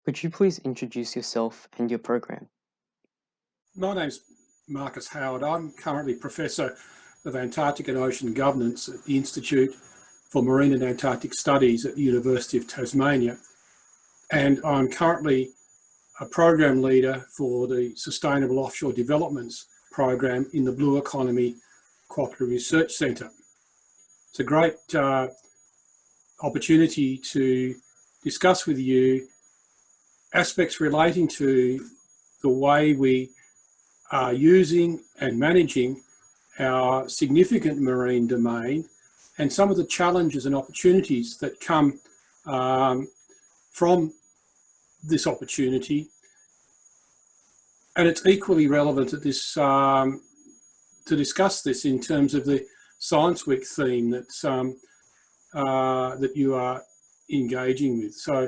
Could you please introduce yourself and your program? My name's Marcus Howard. I'm currently Professor of Antarctic and Ocean Governance at the Institute for Marine and Antarctic Studies at the University of Tasmania. And I'm currently a program leader for the Sustainable Offshore Developments program in the Blue Economy Cooperative Research Centre. It's a great opportunity to discuss with you aspects relating to the way we are using and managing our significant marine domain and some of the challenges and opportunities that come from this opportunity. And it's equally relevant at this to discuss this in terms of the Science Week theme that's, that you are engaging with. So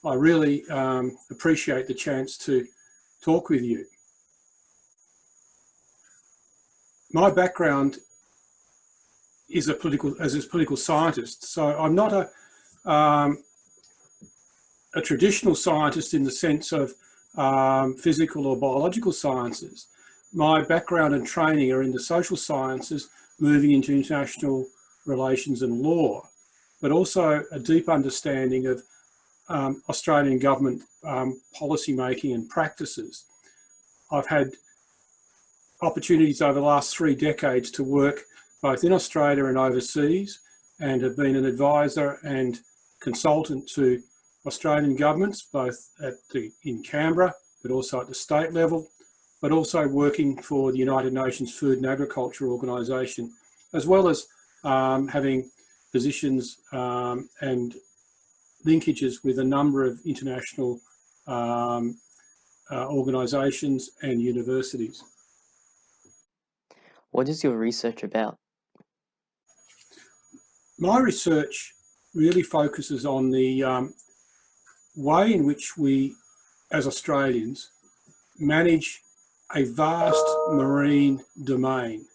I really appreciate the chance to talk with you. My background is as a political scientist. So I'm not a traditional scientist in the sense of physical or biological sciences. My background and training are in the social sciences, moving into international relations and law, but also a deep understanding of Australian government policy making and practices. I've had opportunities over the last 3 decades to work both in Australia and overseas, and have been an advisor and consultant to Australian governments, both in Canberra, but also at the state level, but also working for the United Nations Food and Agriculture Organisation, as well as having positions and linkages with a number of international organisations and universities. What is your research about? My research really focuses on the way in which we, as Australians, manage a vast marine domain,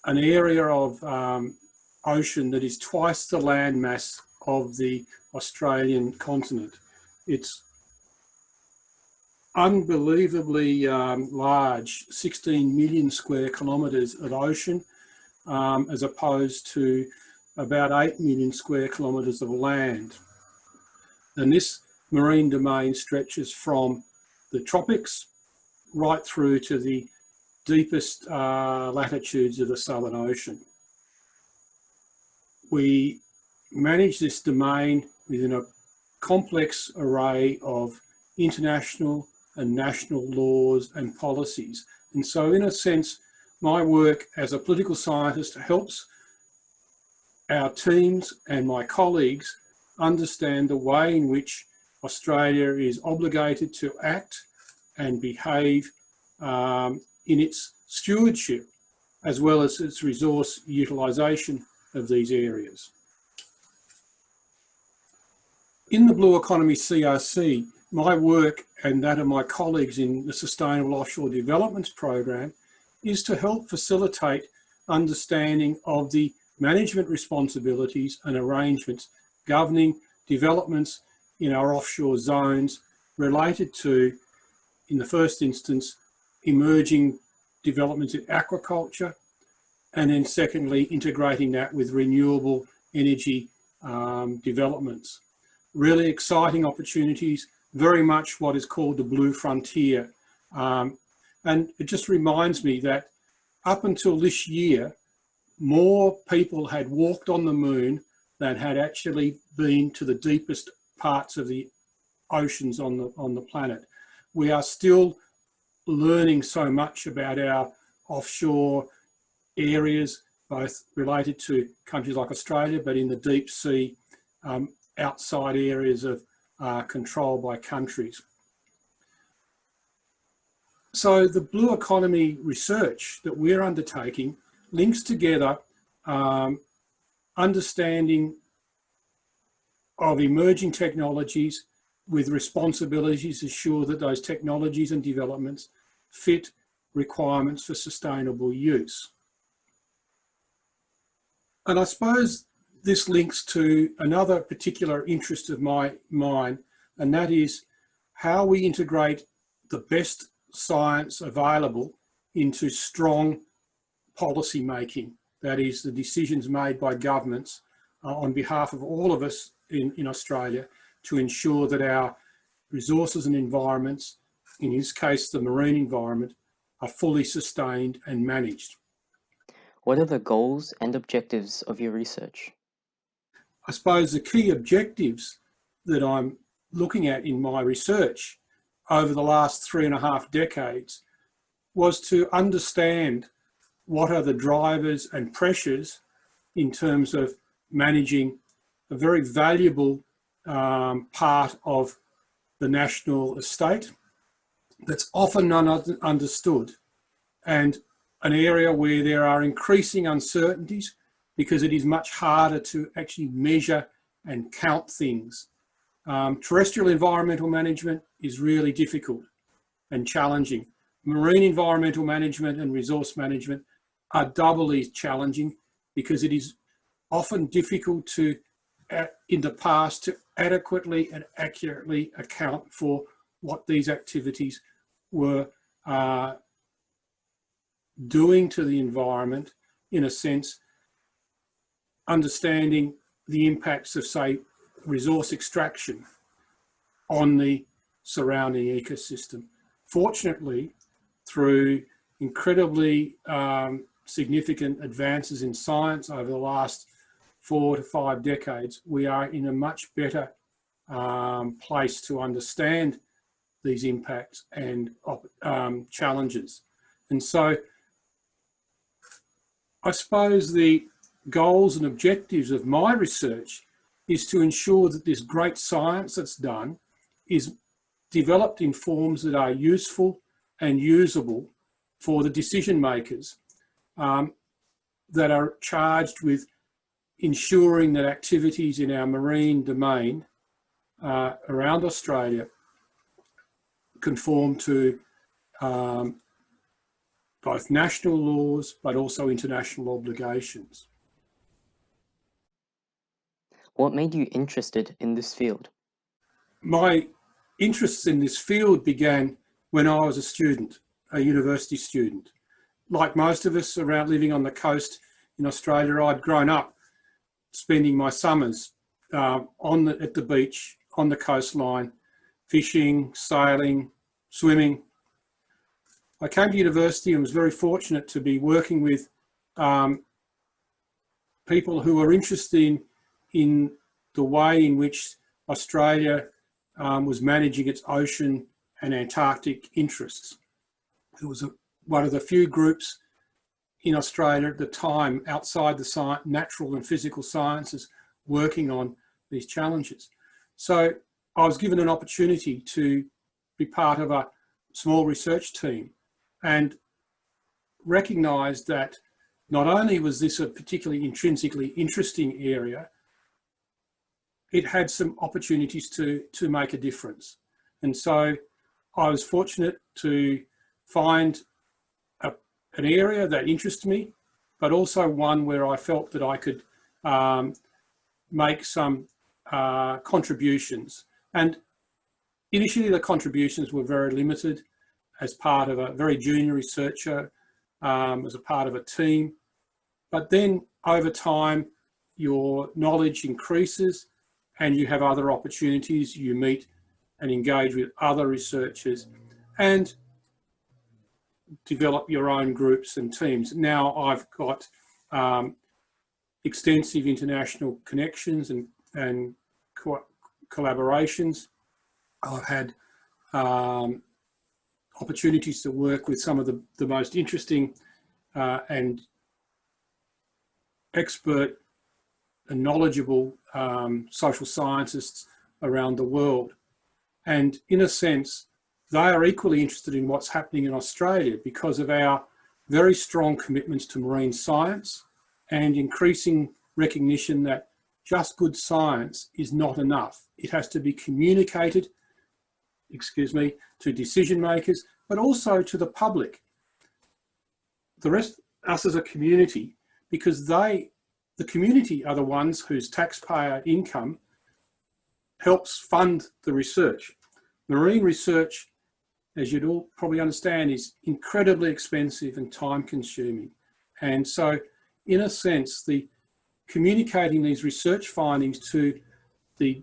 an area of ocean that is twice the land mass of the Australian continent. It's unbelievably large, 16 million square kilometres of ocean, as opposed to about 8 million square kilometres of land. And this marine domain stretches from the tropics right through to the deepest latitudes of the Southern Ocean. We manage this domain within a complex array of international and national laws and policies. And so in a sense, my work as a political scientist helps our teams and my colleagues understand the way in which Australia is obligated to act and behave in its stewardship, as well as its resource utilisation of these areas. In the Blue Economy CRC, my work and that of my colleagues in the Sustainable Offshore Developments program is to help facilitate understanding of the management responsibilities and arrangements governing developments in our offshore zones related to, in the first instance, emerging developments in aquaculture, and then secondly, integrating that with renewable energy developments. Really exciting opportunities, very much what is called the blue frontier. And it just reminds me that up until this year, more people had walked on the moon than had actually been to the deepest parts of the oceans on the planet. We are still learning so much about our offshore areas, both related to countries like Australia, but in the deep sea, outside areas of control by countries. So the blue economy research that we're undertaking links together understanding of emerging technologies with responsibilities to ensure that those technologies and developments fit requirements for sustainable use. And I suppose this links to another particular interest of mine, and that is how we integrate the best science available into strong policy making. That is, the decisions made by governments on behalf of all of us in Australia to ensure that our resources and environments, in this case the marine environment, are fully sustained and managed. What are the goals and objectives of your research? I suppose the key objectives that I'm looking at in my research over the last 3.5 decades was to understand what are the drivers and pressures in terms of managing a very valuable part of the national estate that's often understood, and an area where there are increasing uncertainties because it is much harder to actually measure and count things. Terrestrial environmental management is really difficult and challenging. Marine environmental management and resource management are doubly challenging because it is often difficult to, in the past, to adequately and accurately account for what these activities were doing to the environment, in a sense, understanding the impacts of, say, resource extraction on the surrounding ecosystem. Fortunately, through incredibly significant advances in science over the last 4 to 5 decades, we are in a much better place to understand these impacts and challenges. And so I suppose the goals and objectives of my research is to ensure that this great science that's done is developed in forms that are useful and usable for the decision makers that are charged with ensuring that activities in our marine domain around Australia conform to both national laws but also international obligations. What made you interested in this field? My interests in this field began when I was a student, a university student. Like most of us around living on the coast in Australia, I'd grown up spending my summers at the beach, on the coastline, fishing, sailing, swimming. I came to university and was very fortunate to be working with people who were interested in the way in which Australia was managing its ocean and Antarctic interests. It was one of the few groups in Australia at the time outside the natural and physical sciences working on these challenges. So I was given an opportunity to be part of a small research team and recognised that not only was this a particularly intrinsically interesting area, it had some opportunities to make a difference. And so I was fortunate to find an area that interested me, but also one where I felt that I could make some contributions. And initially the contributions were very limited as part of a very junior researcher, as a part of a team. But then over time, your knowledge increases and you have other opportunities. You meet and engage with other researchers and develop your own groups and teams. Now I've got extensive international connections and collaborations. I've had opportunities to work with some of the most interesting and expert and knowledgeable social scientists around the world. And in a sense, they are equally interested in what's happening in Australia because of our very strong commitments to marine science and increasing recognition that just good science is not enough. It has to be communicated, to decision makers, but also to the public. The rest, us as a community, because the community are the ones whose taxpayer income helps fund the research. Marine research, as you'd all probably understand, is incredibly expensive and time consuming. And so in a sense, the communicating these research findings to the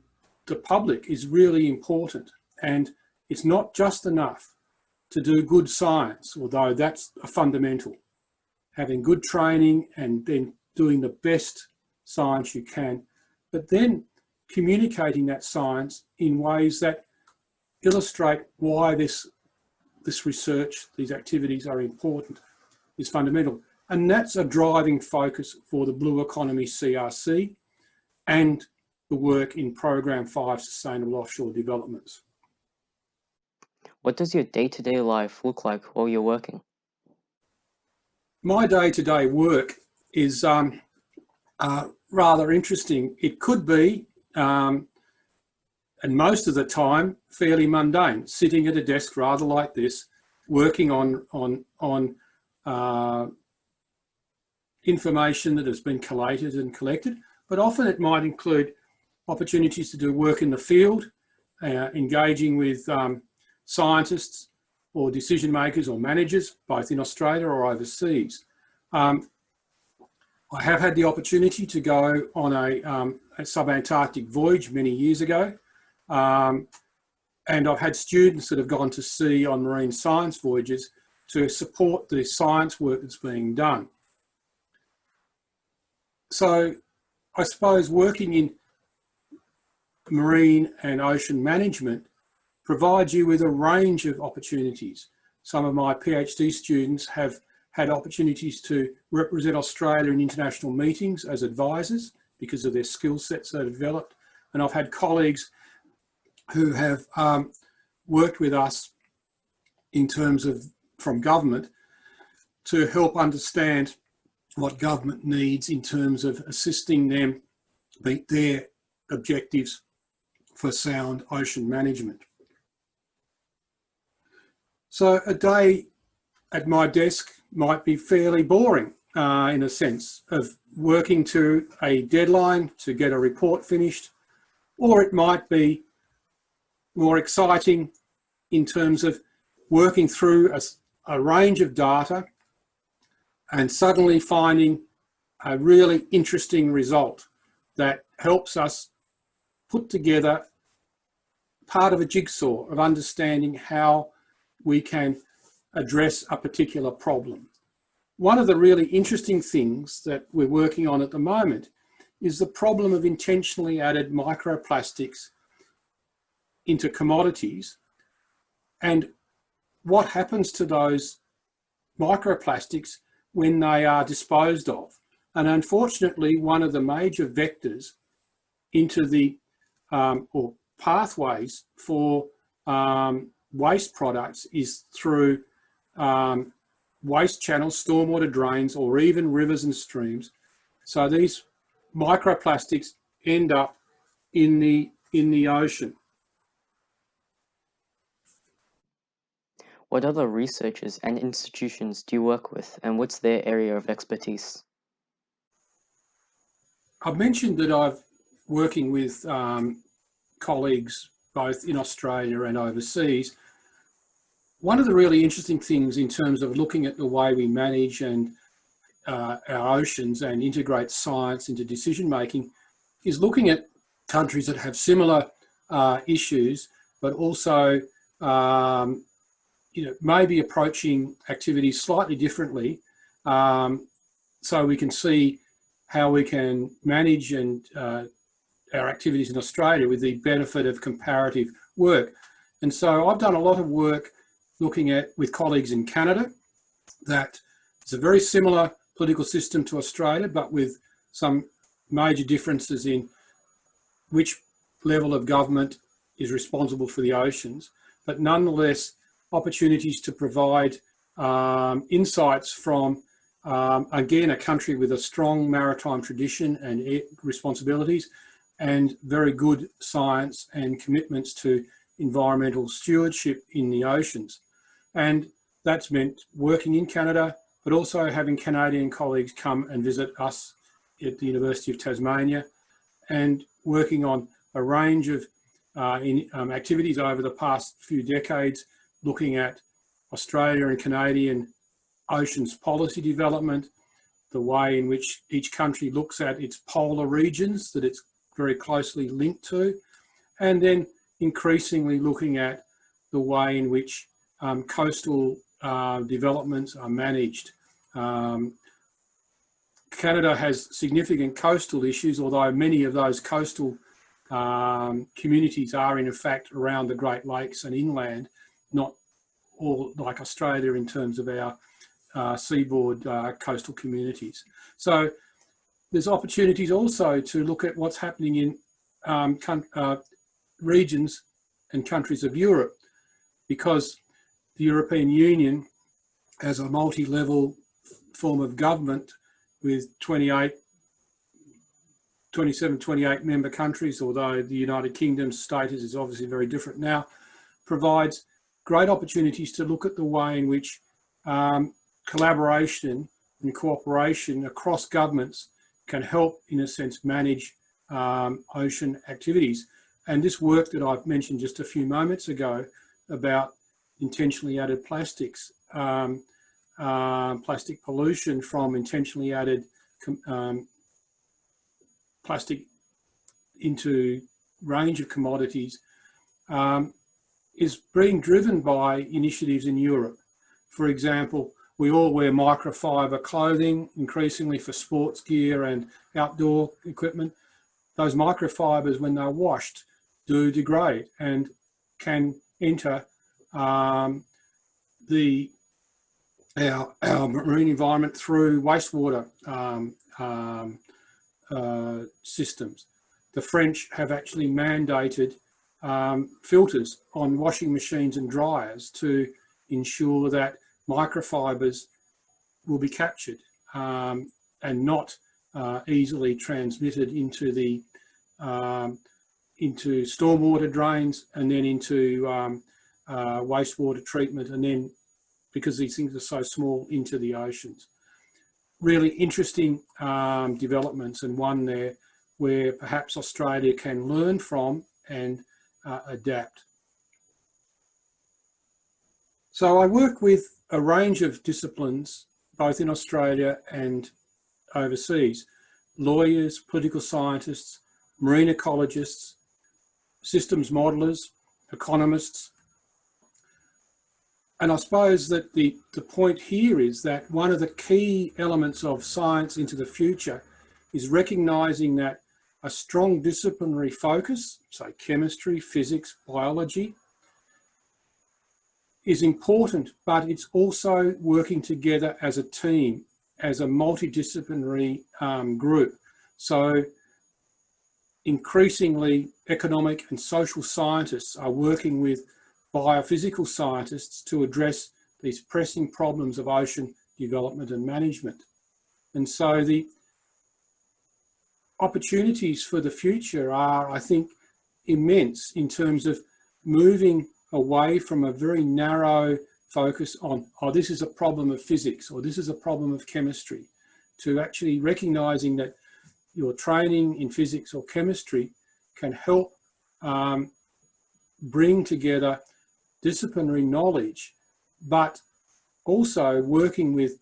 public is really important. And it's not just enough to do good science, although that's a fundamental. Having good training and then doing the best science you can, but then communicating that science in ways that illustrate why this research, these activities are important, is fundamental. And that's a driving focus for the Blue Economy CRC and the work in Program 5 Sustainable Offshore Developments. What does your day-to-day life look like while you're working? My day-to-day work is rather interesting. It could be, and most of the time, fairly mundane, sitting at a desk rather like this, working on information that has been collated and collected, but often it might include opportunities to do work in the field, engaging with scientists or decision makers or managers, both in Australia or overseas. I have had the opportunity to go on a sub-Antarctic voyage many years ago, and I've had students that have gone to sea on marine science voyages to support the science work that's being done. So I suppose working in marine and ocean management provides you with a range of opportunities. Some of my PhD students have had opportunities to represent Australia in international meetings as advisors because of their skill sets that have developed. And I've had colleagues who have worked with us in terms of from government to help understand what government needs in terms of assisting them meet their objectives for sound ocean management. So a day at my desk might be fairly boring in a sense of working to a deadline to get a report finished, or it might be more exciting in terms of working through a range of data and suddenly finding a really interesting result that helps us put together part of a jigsaw of understanding how we can address a particular problem. One of the really interesting things that we're working on at the moment is the problem of intentionally added microplastics into commodities and what happens to those microplastics when they are disposed of. And unfortunately, one of the major vectors into the or pathways for waste products is through waste channels, stormwater drains, or even rivers and streams. So these microplastics end up in the ocean. What other researchers and institutions do you work with, and what's their area of expertise? I've mentioned that I'm working with colleagues both in Australia and overseas. One of the really interesting things in terms of looking at the way we manage and our oceans and integrate science into decision making is looking at countries that have similar issues, but also maybe approaching activities slightly differently, so we can see how we can manage and our activities in Australia with the benefit of comparative work. And so I've done a lot of work looking at with colleagues in Canada that it's a very similar political system to Australia, but with some major differences in which level of government is responsible for the oceans, but nonetheless opportunities to provide insights from, again, a country with a strong maritime tradition and responsibilities and very good science and commitments to environmental stewardship in the oceans. And that's meant working in Canada, but also having Canadian colleagues come and visit us at the University of Tasmania and working on a range of activities over the past few decades, looking at Australia and Canadian oceans policy development, the way in which each country looks at its polar regions that it's very closely linked to, and then increasingly looking at the way in which coastal developments are managed. Canada has significant coastal issues, although many of those coastal communities are in fact around the Great Lakes and inland, not all like Australia in terms of our seaboard coastal communities. So there's opportunities also to look at what's happening in regions and countries of Europe, because the European Union has a multi-level form of government with 27, 28 member countries, although the United Kingdom's status is obviously very different now, provides great opportunities to look at the way in which collaboration and cooperation across governments can help, in a sense, manage ocean activities. And this work that I've mentioned just a few moments ago about intentionally added plastics, plastic pollution from intentionally added plastic into range of commodities, is being driven by initiatives in Europe. For example, we all wear microfiber clothing increasingly for sports gear and outdoor equipment. Those microfibers, when they're washed, do degrade and can enter our marine environment through wastewater systems. The French have actually mandated filters on washing machines and dryers to ensure that microfibers will be captured and not easily transmitted into the into stormwater drains and then into wastewater treatment, and then, because these things are so small, into the oceans. Really interesting developments, and one there where perhaps Australia can learn from and adapt. So I work with a range of disciplines, both in Australia and overseas: lawyers, political scientists, marine ecologists, systems modelers, economists. And I suppose that the point here is that one of the key elements of science into the future is recognising that a strong disciplinary focus, say chemistry, physics, biology, is important, but it's also working together as a team, as a multidisciplinary group. So increasingly, economic and social scientists are working with biophysical scientists to address these pressing problems of ocean development and management. And so the opportunities for the future are, I think, immense in terms of moving away from a very narrow focus on, oh, this is a problem of physics or this is a problem of chemistry, to actually recognising that your training in physics or chemistry can help bring together disciplinary knowledge, but also working with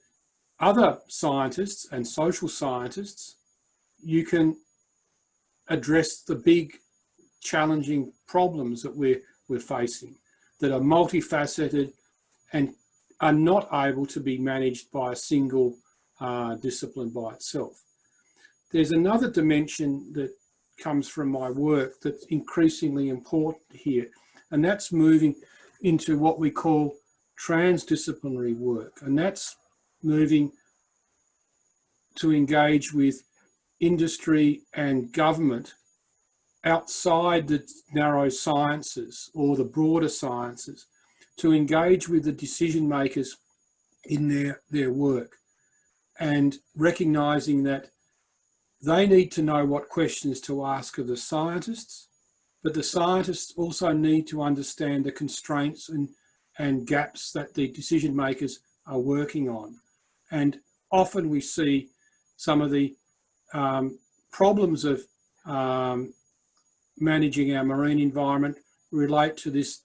other scientists and social scientists, you can address the big challenging problems that we're facing, that are multifaceted and are not able to be managed by a single discipline by itself. There's another dimension that comes from my work that's increasingly important here, and that's moving into what we call transdisciplinary work, and that's moving to engage with industry and government outside the narrow sciences or the broader sciences, to engage with the decision makers in their work, and recognising that they need to know what questions to ask of the scientists, but the scientists also need to understand the constraints and gaps that the decision makers are working on. And often we see some of the problems of managing our marine environment relate to this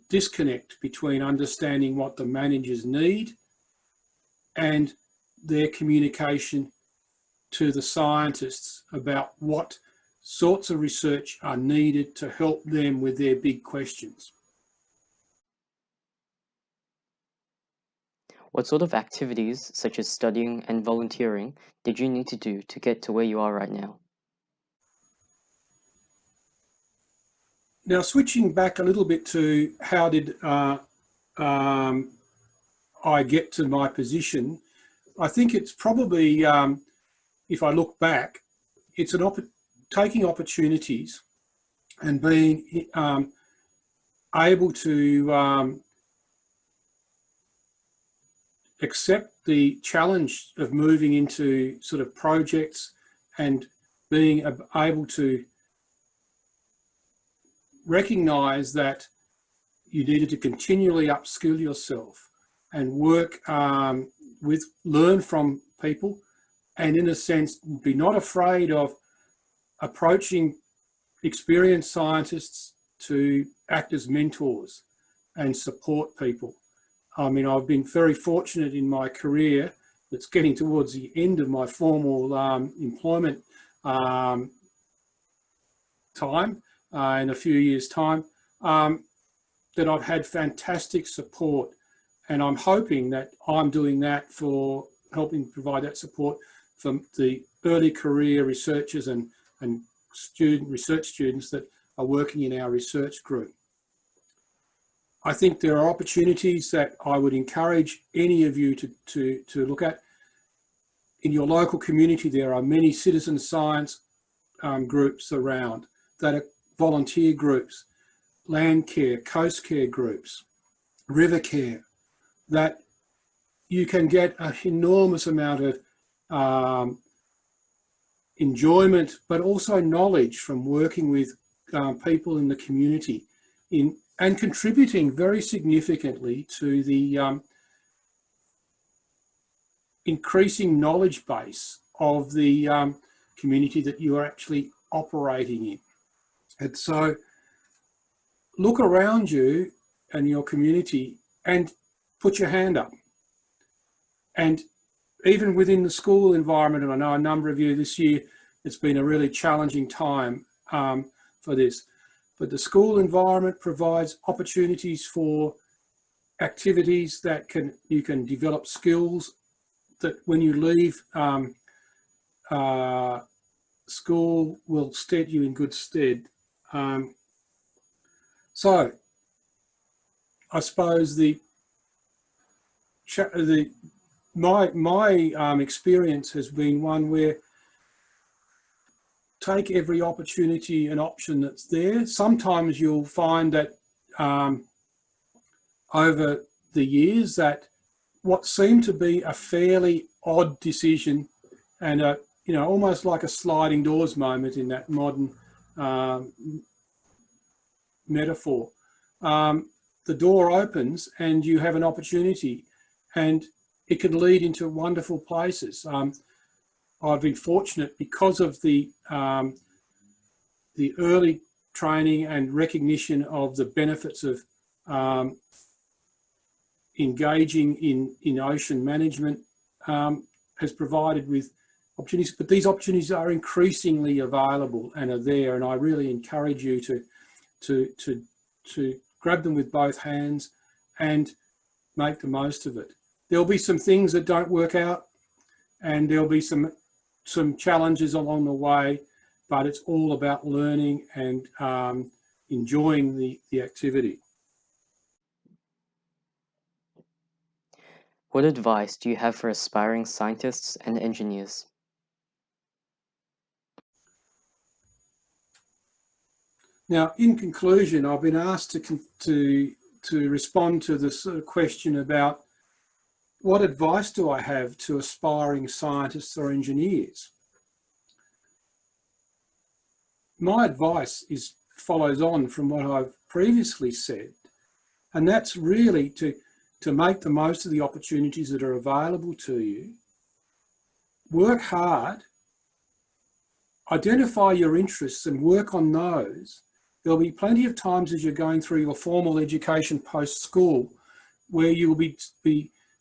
disconnect between understanding what the managers need and their communication to the scientists about what sorts of research are needed to help them with their big questions. What sort of activities, such as studying and volunteering, did you need to do to get to where you are right now? Now, switching back a little bit to how did I get to my position, I think it's probably, if I look back, it's taking opportunities and being able to accept the challenge of moving into sort of projects and being able to recognise that you needed to continually upskill yourself and work learn from people, and in a sense be not afraid of approaching experienced scientists to act as mentors and support people. I mean, I've been very fortunate in my career. It's getting towards the end of my formal employment time, in a few years' time, that I've had fantastic support, and I'm hoping that I'm doing that for helping provide that support for the early career researchers and research students that are working in our research group. I think there are opportunities that I would encourage any of you to look at. In your local community, there are many citizen science groups around that are volunteer groups, land care, coast care groups, river care, that you can get an enormous amount of enjoyment, but also knowledge from working with people in the community and contributing very significantly to the increasing knowledge base of the community that you are actually operating in. And so look around you and your community and put your hand up. And even within the school environment, and I know a number of you this year, it's been a really challenging time for this, but the school environment provides opportunities for activities that you can develop skills that when you leave school will stead you in good stead. So I suppose my experience has been one where take every opportunity and option that's there. Sometimes you'll find that over the years that what seemed to be a fairly odd decision and almost like a sliding doors moment in that modern metaphor, the door opens and you have an opportunity, and it can lead into wonderful places. I've been fortunate because of the early training and recognition of the benefits of engaging in ocean management has provided with opportunities, but these opportunities are increasingly available and are there, and I really encourage you to grab them with both hands and make the most of it. There'll be some things that don't work out, and there'll be some challenges along the way, but it's all about learning and enjoying the activity. What advice do you have for aspiring scientists and engineers? Now, in conclusion, I've been asked to respond to this sort of question about what advice do I have to aspiring scientists or engineers? My advice follows on from what I've previously said, and that's really to make the most of the opportunities that are available to you. Work hard. identify your interests and work on those. There'll be plenty of times as you're going through your formal education post-school where you'll be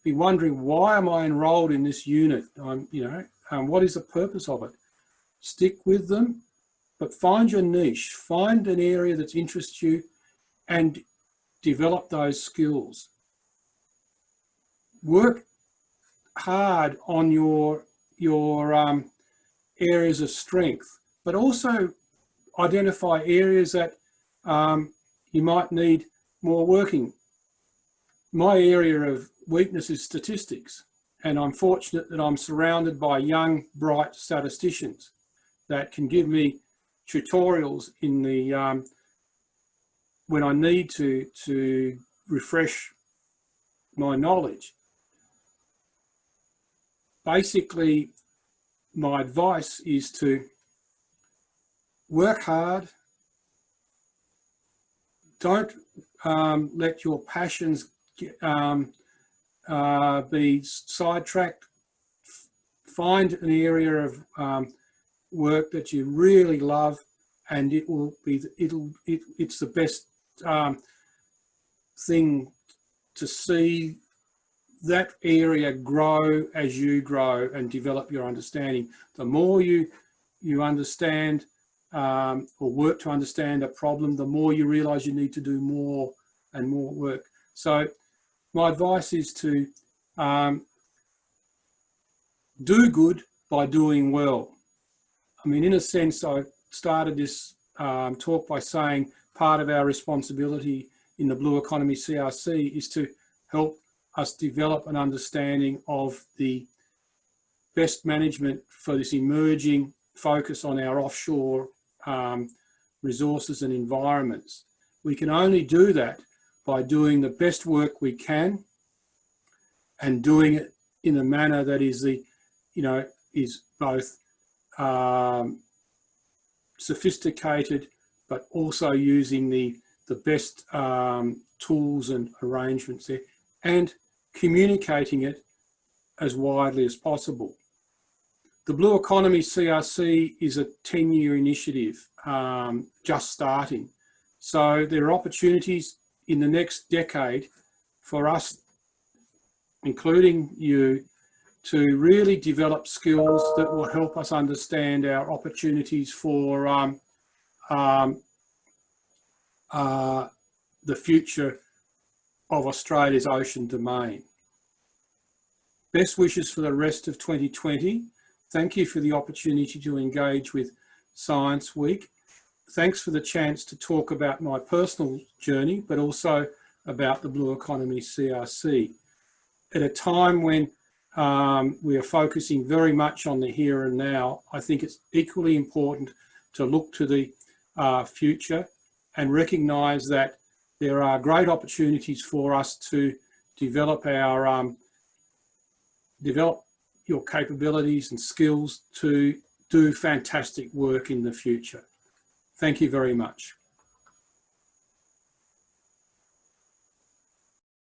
wondering, why am I enrolled in this unit? What is the purpose of it? Stick with them, but find your niche, find an area that interests you and develop those skills. Work hard on your areas of strength, but also identify areas that you might need more working. My area of weakness is statistics, and I'm fortunate that I'm surrounded by young, bright statisticians that can give me tutorials in the when I need to refresh my knowledge. Basically, my advice is to work hard. Don't let your passions be sidetracked. Find an area of work that you really love, and it's the best thing to see that area grow as you grow and develop your understanding. The more you understand or work to understand a problem, the more you realize you need to do more and more work. So my advice is to do good by doing well. I mean, in a sense, I started this talk by saying part of our responsibility in the Blue Economy CRC is to help us develop an understanding of the best management for this emerging focus on our offshore resources and environments. We can only do that by doing the best work we can and doing it in a manner that is is both sophisticated, but also using the best tools and arrangements there, and communicating it as widely as possible. The Blue Economy CRC is a 10-year initiative, just starting. So there are opportunities in the next decade for us, including you, to really develop skills that will help us understand our opportunities for the future of Australia's ocean domain. Best wishes for the rest of 2020. Thank you for the opportunity to engage with Science Week. Thanks for the chance to talk about my personal journey, but also about the Blue Economy CRC. At a time when we are focusing very much on the here and now, I think it's equally important to look to the future and recognise that there are great opportunities for us to develop your capabilities and skills to do fantastic work in the future. Thank you very much.